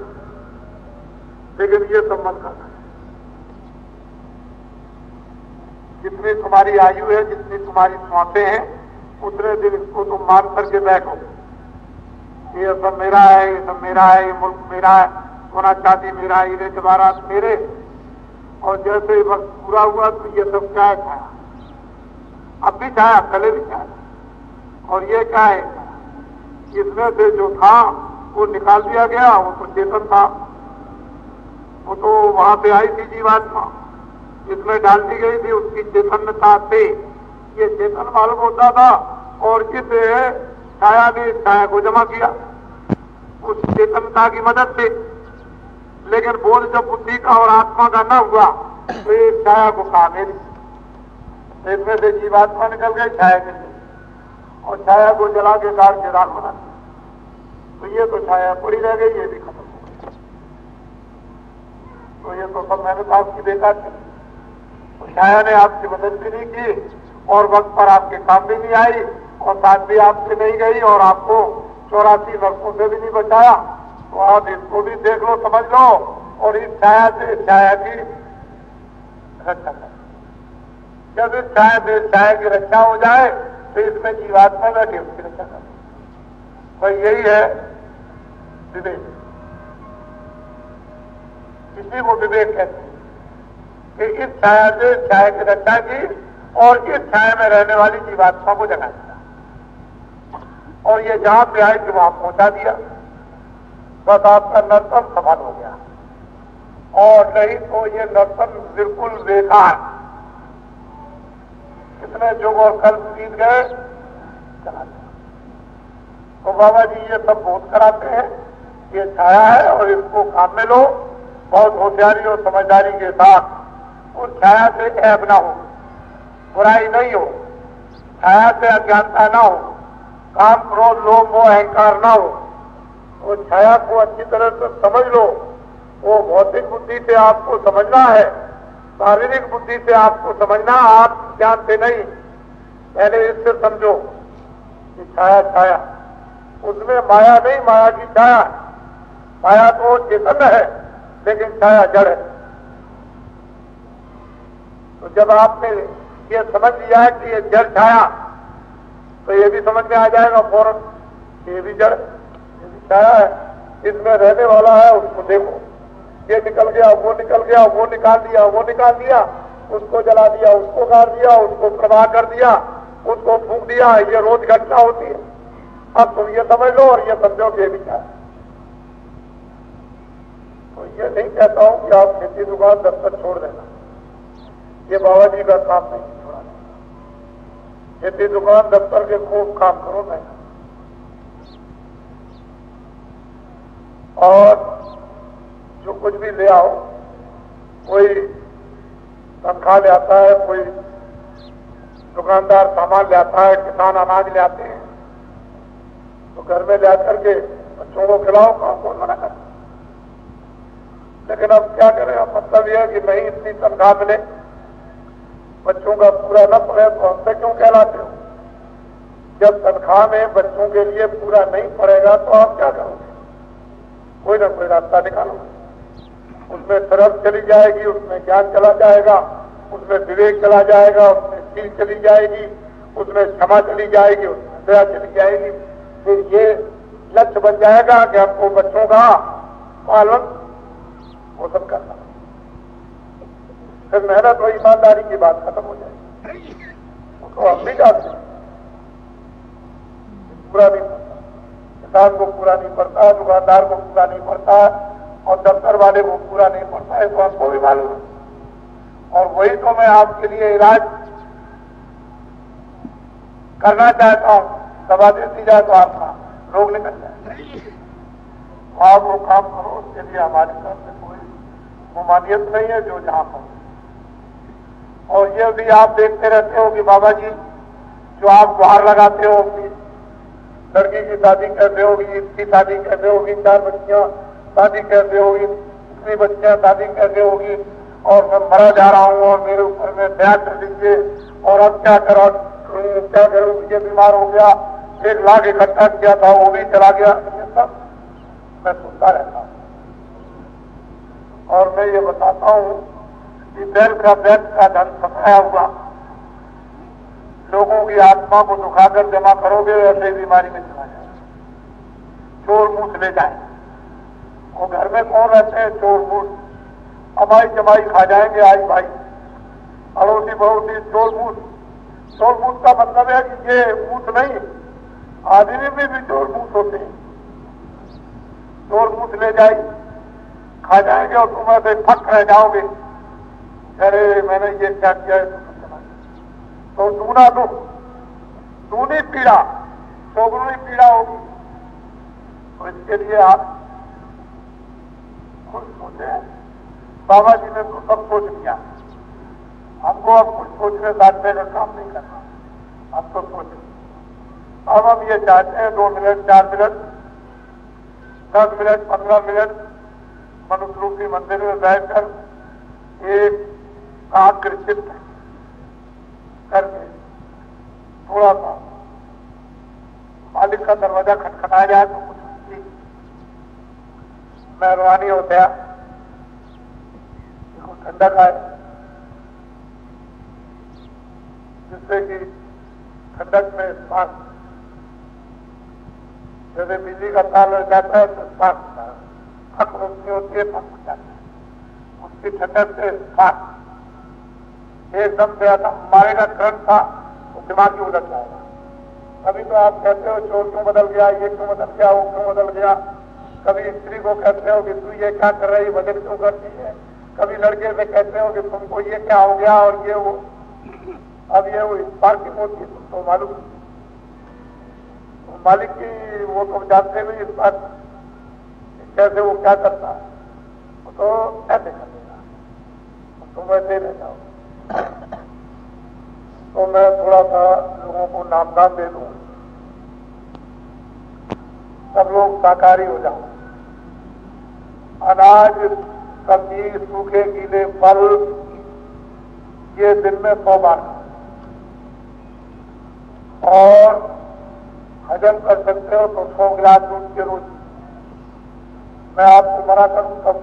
लेकिन ये सब मन का है। जितनी तुम्हारी आयु है, जितनी तुम्हारी सांसें हैं, उतने दिन इसको तुम मान करके बैठो, ये सब मेरा है, ये सब मेरा है, ये मुल्क मेरा है, सोना चांदी मेरा है, हीरे जवाहरात मेरे। और जैसे ही वक्त पूरा हुआ तो ये सब क्या है, छाया। अब भी छाया, पहले भी छाया। और ये क्या है, इसमें से जो था वो निकाल दिया गया, वो तो चेतन था, वो तो वहां पे आई थी जीवात्मा, इसमें डाल दी गई थी उसकी चेतनता से। ये चेतन मालूम होता था और इस छाया ने छाया को जमा किया उस चेतनता की मदद से। लेकिन बोध जब बुद्धि का और आत्मा का न हुआ तो ये छाया को कहा मेरी, इसमें से जीवात्मा निकल गई, छाया निकल गई, और छाया को जला के गाड़ के राख बना दिया। तो ये तो छाया पड़ी रह गई, ये भी खत्म हो गई। तो ये तो सब मेहनत आपकी बेकार चली। तो छाया ने आपकी मदद भी नहीं की और वक्त पर आपके काम भी नहीं आई और साथ भी आपसे नहीं गई और आपको 84 नरकों से भी नहीं बचाया। तो आप इसको भी देख लो, समझ लो, और इस छाया से छाया की रक्षा करें। जब इस छाया से छाया की रक्षा हो जाए तो इसमें जीवात्मा बैठी उसकी रक्षा करें। भाई यही है विवेक, इसी को विवेक कहते हैं कि इस छाया से छाया की रक्षा की और इस छाया में रहने वाली जीवात्मा को जगा दिया और ये जहां पे आए कि वहां पहुंचा दिया। बस आपका नर्तन सफल हो गया, और नहीं तो ये नर्तन बिल्कुल बेकार। कितने युग और कल्प बीत गए, चला गया। तो बाबा जी ये सब बहुत कराते हैं, ये छाया है और इसको काम में लो, बहुत होशियारी और समझदारी के साथ। उस छाया से ऐब ना हो, बुराई नहीं हो, छाया से अज्ञानता ना हो, काम क्रोध लोभ मोह अहंकार ना हो। वो छाया को अच्छी तरह से समझ लो। वो भौतिक बुद्धि से आपको समझना है, शारीरिक बुद्धि से आपको समझना, आप ज्ञान से नहीं। पहले इससे समझो कि छाया छाया, उसमें माया नहीं, माया की छाया। माया तो चेतन है लेकिन छाया जड़ है। तो जब आपने ये समझ लिया है कि ये जड़ छाया, तो ये भी समझ में आ जाएगा फौरन, ये भी जड़, ये भी छाया है, इसमें रहने वाला है, उसको देखो। ये निकल गया, वो निकल गया, वो निकाल दिया, वो निकाल दिया, उसको जला दिया, उसको गाड़ दिया, उसको प्रवाह कर दिया, उसको फूंक दिया। ये रोज घटना होती है। अब तुम ये समझ लो और ये समझो कि ये भी छाया। तो ये नहीं कहता हूं कि आप खेती दुकान दफ्तर छोड़ देना, ये बाबा जी का काम नहीं छोड़ा। खेती दुकान दफ्तर के खूब काम करो मैं, और जो कुछ भी ले आओ, कोई तनख्वाह ले आता है, कोई दुकानदार सामान ले आता है, किसान अनाज ले आते हैं, तो घर में ले आकर के बच्चों को खिलाओ, काम कौन मना करता। लेकिन अब क्या करें, अब मतलब यह है कि नहीं इतनी तनख्वाह मिले, बच्चों का पूरा न पड़े तो हमसे क्यों कहलाते हो। जब तनख्वाह में बच्चों के लिए पूरा नहीं पड़ेगा तो आप क्या करोगे, कोई ना कोई रास्ता निकालो। उसमें शरम चली जाएगी, उसमें ज्ञान चला जाएगा, उसमें विवेक चला जाएगा, उसमें सील चली जाएगी, उसमें क्षमा चली जाएगी, उसमें दया चली जाएगी। फिर ये लक्ष्य बन जाएगा कि हमको बच्चों का पालन पोषण करना। फिर मेहनत और ईमानदारी की बात खत्म हो जाएगी। तो हम भी जानते हैं पूरा नहीं पड़ता, किसान को पूरा नहीं पड़ता, दुकानदार को पूरा नहीं पड़ता, और दफ्तर वाले को पूरा नहीं पड़ता है, तो हमको भी मालूम है। और वही तो मैं आपके लिए इलाज करना चाहता हूं, दवा दे दी जाए तो आपका रोग निकल जाए। तो आप वो काम करो, उसके लिए हमारी तरफ से कोई ममानियत नहीं है, जो जहां पर। और ये भी आप देखते रहते हो कि बाबा जी जो आप गुहार लगाते हो कि लड़की की शादी कैसे होगी, इसकी शादी कैसे होगी, 4 बच्चियां शादी कैसे होगी, इतनी बच्चियां शादी कैसे होगी, और मैं मरा जा रहा हूं और मेरे ऊपर में दया कर दीजिए, और अब क्या करूं, ये बीमार हो गया, 1 लाख इकट्ठा किया था वो भी चला गया, ये सब मैं सुनता रहता हूं। और मैं ये बताता हूं कि बैंक का धन फंसाया हुआ लोगों की आत्मा को दुखाकर जमा करोगे, ऐसे बीमारी में चला जाए, चोर मूठ ले जाए। वो घर में कौन रहते हैं, चोर मूठ, अमाई जमाई खा जाएंगे, आई भाई, अड़ोसी पड़ोसी, चोर मूठ। चोर मूठ का मतलब है कि ये मूठ नहीं, आदमी में भी चोर मूठ होते हैं। चोर मूठ ले जाए, खा जाएंगे, और तुम ऐसे फक रह जाओगे, अरे मैंने ये क्या किया है। तो दूना दुख, दूनी पीड़ा, चौगुनी पीड़ा होगी। तो इसके लिए आप खुद सोचे, बाबा जी ने तो सब सोच लिया, हमको अब कुछ सोचने साधने का काम नहीं करना, अब तो सोचे। अब हम ये चाहते हैं 2 मिनट, 4 मिनट, 10 मिनट, 15 मिनट मनुष्य मंदिर में बैठकर एक आकृषित करके थोड़ा सा मालिक का दरवाजा खटखटाया जाए तो कुछ मेहरबानी होता है, ठंडक आए, जिससे कि ठंडक में श्वास, जैसे बिजली का तार लग जाता है तो श्वास थक रोकनी होती है, थक जाता है, उसकी ठंडक से श्वास एकदम से आता मारेगा, करंट था तो दिमाग ही उलट जाएगा। कभी तो आप कहते हो चोर क्यों बदल गया, ये क्यों बदल गया, वो क्यों बदल गया। कभी स्त्री को कहते हो कि तू ये क्या कर रही, बदल क्यों करती है। कभी लड़के से कहते हो कि तुमको ये क्या हो गया, और ये वो। अब ये वो इस बार की होती है, तुमको मालूम, तो मालिक की वो तो जानते भी इस बार कैसे वो क्या करता है, तो ऐसे कर देगा, तुम वैसे रह जाओ। तो मैं थोड़ा सा लोगों को नामदान दे दूं, सब लोग शाकाहारी हो जाओ। अनाज, सब्जी, सूखे गीले फल, ये दिन में 100 बार, और हजम कर सकते हो तो 100 गिलास दूध के रोज। मैं आपको मना करूं तब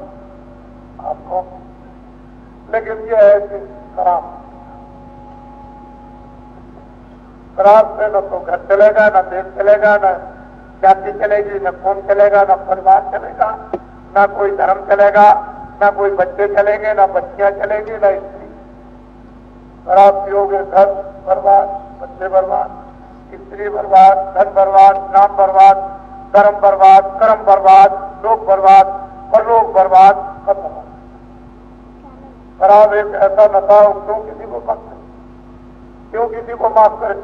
आपको, लेकिन ये है कि शराब से न तो घर चलेगा, न देश चलेगा, न जाति चलेगी, न कौम चलेगा, न परिवार चलेगा, न कोई धर्म चलेगा, न कोई बच्चे चलेंगे, न बच्चियां चलेंगी, न स्त्री। शराब पियोगे घर बर्बाद, बच्चे बर्बाद, स्त्री बर्बाद, धन बर्बाद, नाम बर्बाद, धर्म बर्बाद, कर्म बर्बाद, लोक बर्बाद, परलोक बर्बाद, सब बर्बाद। शराब एक ऐसा नशा हो, क्यों किसी को माफ करे, क्यों किसी को माफ करे?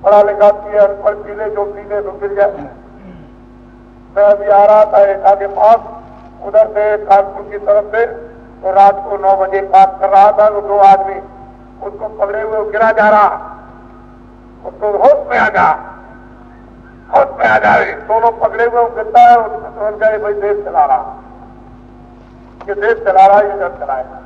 पढ़ा लिखा पिए, अनपढ़ पी ले, जो पी ले तो गिर जाए। मैं अभी आ रहा था एटा के पास, उधर से कानपुर की तरफ से, तो रात को 9 बजे पास कर रहा था, तो 2 आदमी उसको पकड़े हुए गिरा जा रहा, उसको होश में आ जा, होश में आ जाए। दोनों पकड़े हुए गिरता है, उसको समझ गए भाई देश चला रहा, ये देश चला रहा है, ये घर चलाएगा।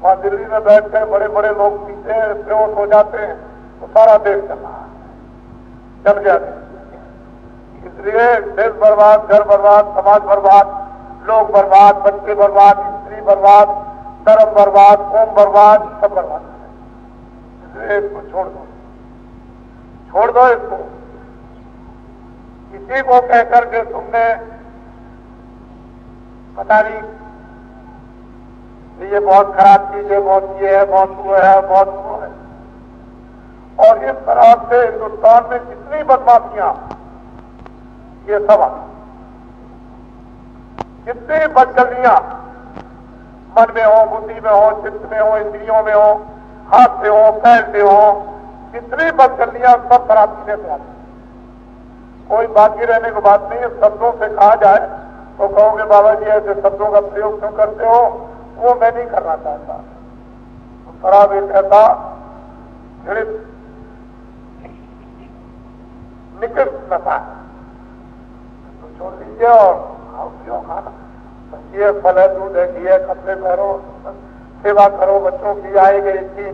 वहां दिल्ली में बैठ कर बड़े बड़े लोग पीते हैं, बेहोश हो जाते हैं, तो सारा देश चल रहा है, चल गया देश। इसलिए देश बर्बाद, घर बर्बाद, समाज बर्बाद, लोग बर्बाद, बच्चे बर्बाद, स्त्री बर्बाद, धर्म बर्बाद, कौम बर्बाद, सब बर्बाद है। इसलिए इसको छोड़ दो, छोड़ दो इसको। किसी को कहकर के तुमने पता नहीं ये बहुत खराब चीज है, बहुत ये है, बहुत वो है, बहुत वो है, और इस तरह से हिंदुस्तान में जितनी बदमाशियां, ये सब जितनी बदगलियां मन में हो, बुद्धि में हो, चित्त में हो, इंद्रियों में हो, हाथ से हो, पैर से हो, जितनी बदगलियां सब शराब पीने से आती। कोई बाकी रहने की बात नहीं है। शब्दों से कहा जाए तो कहोगे बाबा जी ऐसे शब्दों का प्रयोग क्यों करते हो, वो मैं नहीं करना चाहता। तो शराब एक ऐसा घृत निकृष्ट नशा है, तो छोड़ दीजिए और क्यों खाना। ये फल है, दूध है, घी है, कपड़े पहनो, सेवा करो, बच्चों की आए गई की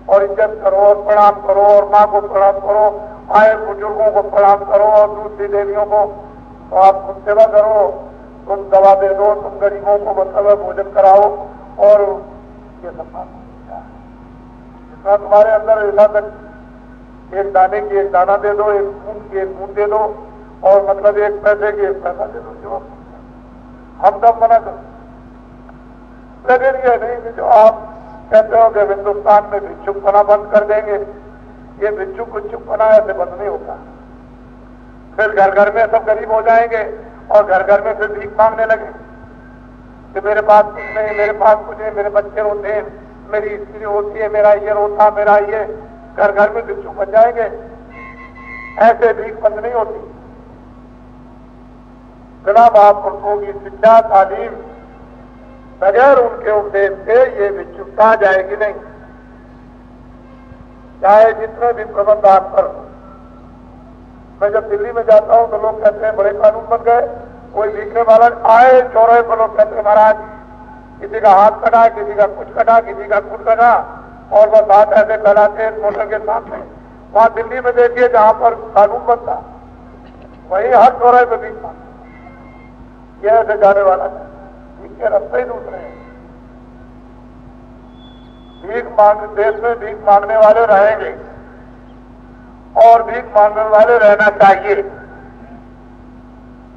और इज्जत करो और प्रणाम करो और माँ को प्रणाम करो, आए बुजुर्गों को प्रणाम करो और दूसरी देवियों को तो आप खुद सेवा करो। तुम दवा दे दो, तुम गरीबों को मतलब भोजन कराओ, और ये सब बात जितना तुम्हारे अंदर ऐसा तक एक दाने की एक दाना दे दो, एक बूंद की एक बूंद दे दो, और मतलब एक पैसे की एक पैसा दे दो, जो हम सब मना करो। लेकिन ये नहीं कि जो आप कहते हो कि हिंदुस्तान में भिक्षुकपना बंद कर देंगे, ये भिक्षुकपना ऐसे बंद नहीं होता। फिर घर घर में सब गरीब हो जाएंगे और घर घर में फिर भीख मांगने लगे कि मेरे पास कुछ नहीं, मेरे पास कुछ नहीं, मेरे बच्चे रोते हैं, मेरी स्त्री होती है, मेरा ये रोता, मेरा ये, घर घर में भिक्षुक बन जाएंगे। ऐसे भीख बंद नहीं होती। बिना महापुरुषों की शिक्षा तालीम, बगैर उनके उपदेश से ये भिक्षुकता जाएगी नहीं, चाहे जितने भी प्रबंध आप कर। मैं जब दिल्ली में जाता हूं तो लोग कहते हैं बड़े कानून बन गए, कोई लिखने वाला आए चौराहे पर, लोग कहते हैं महाराज किसी का हाथ कटा, किसी का कुछ कटा, किसी का कुछ कटा, और बस हाथ ऐसे फैलाते हैं मोटर के सामने। वहां दिल्ली में देखिए जहां पर कानून बनता, वहीं हर चौराहे पर भीख मांगते, ये ऐसे जाने वाला है, भीख के रास्ते ही दूसरे हैं। भीख मांग, देश में भीख मांगने वाले रहेंगे और भीख मांगने वाले रहना चाहिए,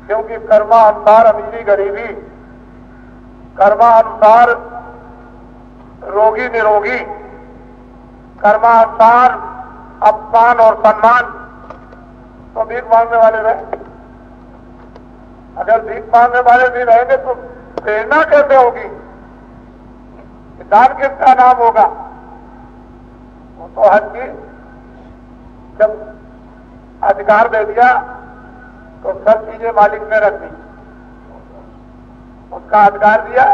क्योंकि कर्मानुसार अमीरी गरीबी, कर्मानुसार रोगी निरोगी, कर्मानुसार अपमान और सम्मान, तो भीख मांगने वाले रहेंगे। अगर भीख मांगने वाले भी रहेंगे तो प्रेरणा कैसे होगी, दान किसका नाम होगा? वो तो हर चीज जब अधिकार दे दिया तो सब चीजें मालिक ने रख दी, उसका अधिकार दिया,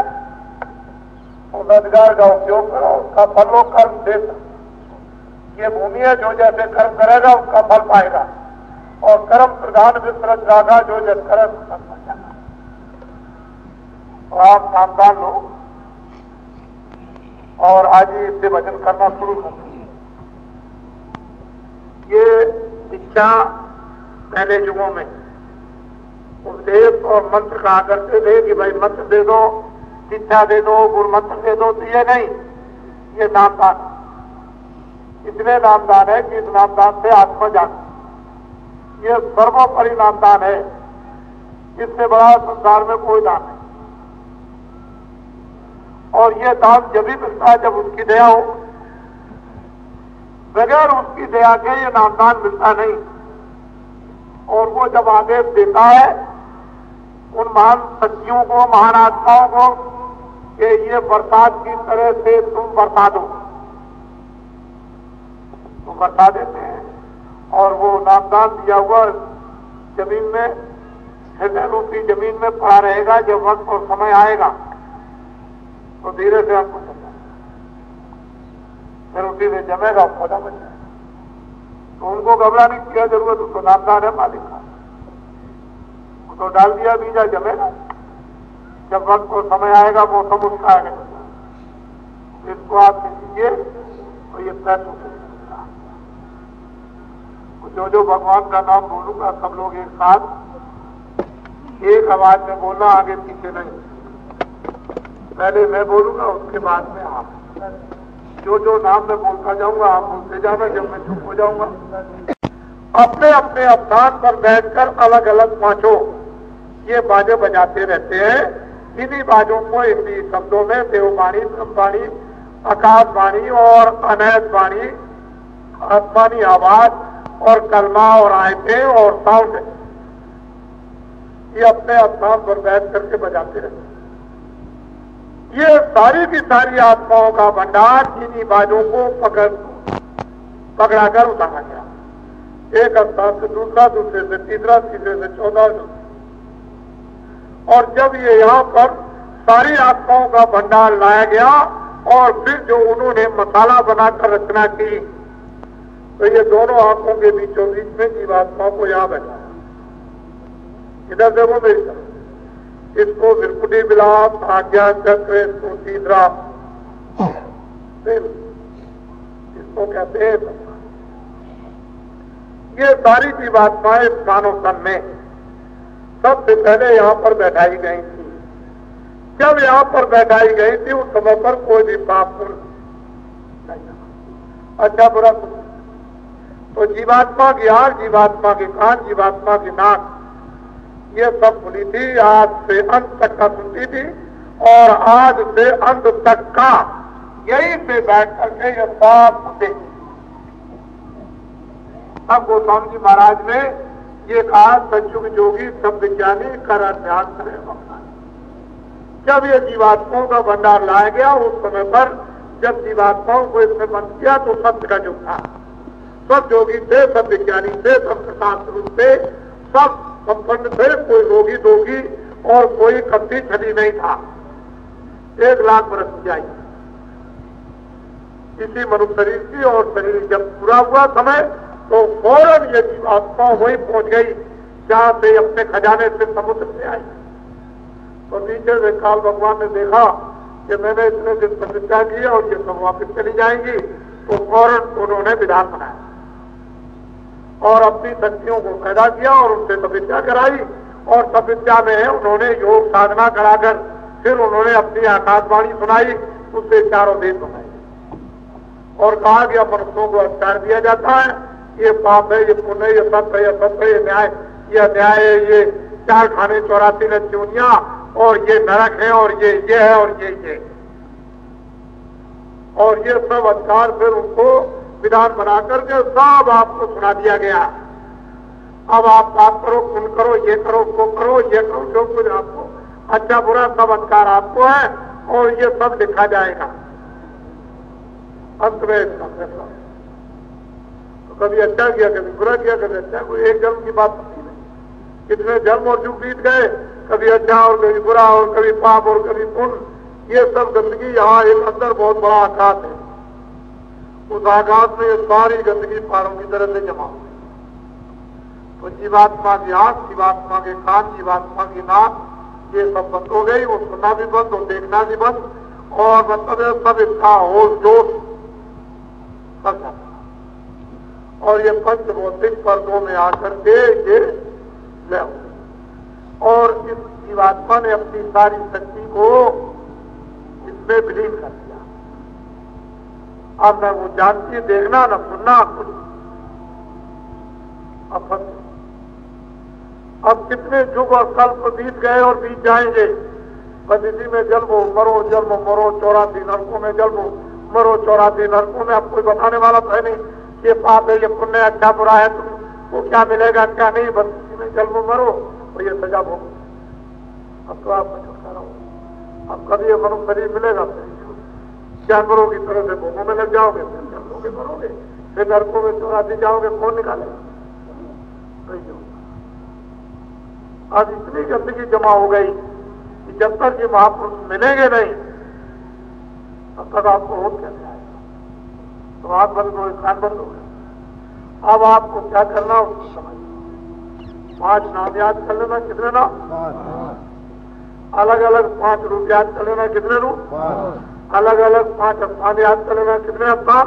उस अधिकार का उपयोग करो, उसका फल वो कर्म दे सकते। ये भूमि है, जो जैसे कर्म करेगा उसका फल पाएगा, और कर्म प्रधान विस्तृत रागा, जो जैसे कर्म फल पाएगा। तो आप सावधान लो और आज ही इससे भजन करना शुरू कर दो। ये शिक्षा पहले युगों में उपदेश और मंत्र कहा करते थे कि भाई मंत्र दे दो, शिक्षा दे दो, गुरु मंत्र दे दो, तो ये नहीं, ये नामदान। इतने नामदान है कि इस नामदान से आत्मा जान, ये सर्वोपरि नामदान है, इससे बड़ा संसार में कोई दान नहीं। और ये दान जब भी मिलता है जब उसकी दया हो, बगैर उसकी दया के ये नामदान मिलता नहीं। और वो जब आदेश देता है उन महान शक्तियों को, महान आत्माओं को कि ये बरसात की तरह से तुम बरसा दो, तो बरसा देते हैं। और वो नामदान दिया हुआ जमीन में, हृदय रूपी जमीन में पड़ा रहेगा। जब वक्त और समय आएगा तो धीरे से हमको चल जाएगा, फिर उसी में जमेगा, पौधा बन जाएगा। तो उनको घबराने की क्या जरूरत, उसको नामदान है मालिक का, तो डाल दिया बीजा, जमेगा। जब वक्त और समय आएगा मौसम उसका आएगा, इसको आप लीजिए तो ये तय हो जाएगा। जो जो भगवान का नाम बोलूंगा सब लोग एक साथ एक आवाज में बोलना, आगे पीछे नहीं। पहले मैं बोलूंगा, उसके बाद में आप। जो जो नाम मैं बोलता जाऊंगा आप बोलते जाना, जब मैं चुप हो जाऊंगा। अपने अपने अवधान पर बैठकर अलग अलग पांचों ये बाजे बजाते रहते हैं। इन्हीं बाजों को हिंदी शब्दों में देववाणी, ब्रह्मवाणी, आकाशवाणी और अनैतवाणी, आत्मानी आवाज और कलमा और आयतें और साउंड, ये अपने अवधान पर बैठ करके बजाते रहते हैं। ये सारी की सारी आत्माओं का भंडार इन्हीं बाजों को पकड़ाकर उतारा गया। एक अवतार से दूसरा, दूसरे से तीसरा, तीसरे से चौथा। और जब ये यहाँ पर सारी आत्माओं का भंडार लाया गया और फिर जो उन्होंने मसाला बनाकर रचना की, तो ये दोनों आंखों के बीचों बीच में जीवात्माओं को यहाँ बैठा, इधर से वो मेरी तरफ, इसको विरकुटी विलाप, आज्ञा चक्र, इसको तीसरा, इसको कहते हैं। ये सारी जीवात्माएं मानव तन में सबसे पहले यहाँ पर बैठाई गई थी। जब यहाँ पर बैठाई गई थी उस समय पर कोई भी पाप नहीं, अच्छा बुरा कुछ। तो जीवात्मा की आंख, जीवात्मा के कान, जीवात्मा की नाक, ये सब खुली थी। आज से अंत तक का सुनती थी और आज से अंत तक का यही से बैठ करके ये सब सुनते। अब गोस्वामी जी महाराज ने ये कहा, सचयुग जोगी सब विज्ञानी कर अध्यास करे भगवान। जब ये जीवात्माओं का भंडार लाया गया उस समय पर, जब जीवात्माओं को इसमें बंद किया तो सत्य का युग था। सब जोगी थे, सब विज्ञानी थे, सब शास्त्र थे, सब संपन्न थे, कोई रोगी दोगी और कोई कत्ती छली नहीं था। 1 लाख वर्ष जाए इसी मनुष्य शरीर की। और शरीर जब पूरा हुआ समय तो फौरन ये जीवात्मा वही पहुंच गई जहां से अपने खजाने से समुद्र से आई। तो नीचे से काल भगवान ने देखा कि मैंने इतने दिन प्रतिज्ञा की और ये सब वापस चली जाएंगी, तो फौरन उन्होंने विधान बनाया और अपनी शक्तियों को पैदा किया और उनसे तपस्या कराई। और तपस्या में उन्होंने योग साधना कराकर फिर उन्होंने अपनी आकाशवाणी सुनाई, उससे चारों वेद बनाए और कहा कि अब मनुष्यों को अधिकार दिया जाता है, ये पाप है, ये पुण्य है, ये सत्य है, ये सत्य है, ये न्याय, ये अन्याय है, ये 4 खाने 84 नचूनिया, और ये नरक है, और ये है, और ये और ये सब अधिकार फिर उनको विधान बना करके सब आपको सुना दिया गया। अब आप पाप करो, पुण्य करो, ये करो, वो करो, ये करो, जो कुछ आपको अच्छा बुरा सब अधिकार आपको है और ये सब लिखा जाएगा। अंत में इसका फैसला, तो कभी अच्छा किया, कभी बुरा किया, कभी अच्छा। कोई एक जन्म की बात होती नहीं, कितने जन्म और युग बीत गए, कभी अच्छा और कभी बुरा और कभी पाप और कभी पुण्य। ये सब गंदगी यहाँ एक अंदर बहुत बड़ा आकाश है, उस आकाश में ये सारी गंदगी पारों की तरह से जमा हुई। तो जीवात्मा की आंख, जीवात्मा के कान, जीवात्मा की नाक, ये सब बंद हो गई। वो सुनना भी बंद और देखना भी बंद, और मतलब सब इसका होश जोश सब जाता। और ये पंच भौतिक पर्दों में आकर के ये ले, और इस जीवात्मा ने अपनी सारी शक्ति को इसमें विलीन कर दिया। अब न वो जानती, देखना न सुनना कुछ। अब कितने युग और कल्प बीत गए और बीत जाएंगे, बस इसी में जन्मो मरो, जन्म मरो, 84 नरकों में जन्मो मरो, 84 नरकों में। अब कोई बताने वाला तो है नहीं, ये पाप है, ये पुण्य है, अच्छा बुरा है, तुमको क्या मिलेगा क्या नहीं, बस इसी में जन्म मरो और ये सजा भोगो। अब तो आपका छुटकारा हो। अब कभी ये मनुष्य शरीर मिलेगा फिर जानवरों की तरह से भूखों में लग जाओगे, फिर जंगलों के मरोगे, फिर नरकों में चौरासी जाओगे, कौन निकालेगा? नहीं जाओगे। आज इतनी गंदगी जमा हो गई कि जब तक ये महापुरुष मिलेंगे नहीं तब तक आपको होश कैसे आएगा? तो आंख बंद हो, कान बंद हो गए। अब आपको क्या करना उसको समझ। 5 नाम याद कर लेना। कितने नाम? अलग अलग 5 रूप याद कर लेना। कितने रूप? अलग अलग 5 स्थान याद कर लेना। कितने स्थान?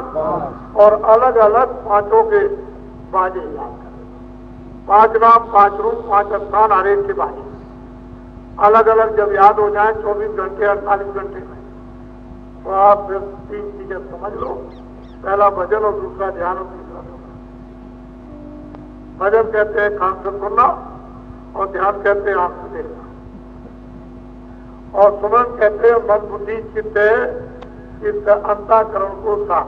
और अलग अलग 5 के बाजे याद कर लेना। 5 नाम, 5 रूप, 5 स्थान, हर एक के बाजे अलग अलग जब याद हो जाए 24 घंटे 48 घंटे में, तो आप फिर 3 चीजें समझ लो। पहला भजन और दूसरा ध्यान और तीसरा सुनना। भजन कहते हैं कान से सुनना और ध्यान कहते हैं आंख से देखना, और सुमन कहते हैं मन बुद्धि चित्त इस अंतःकरण को साफ।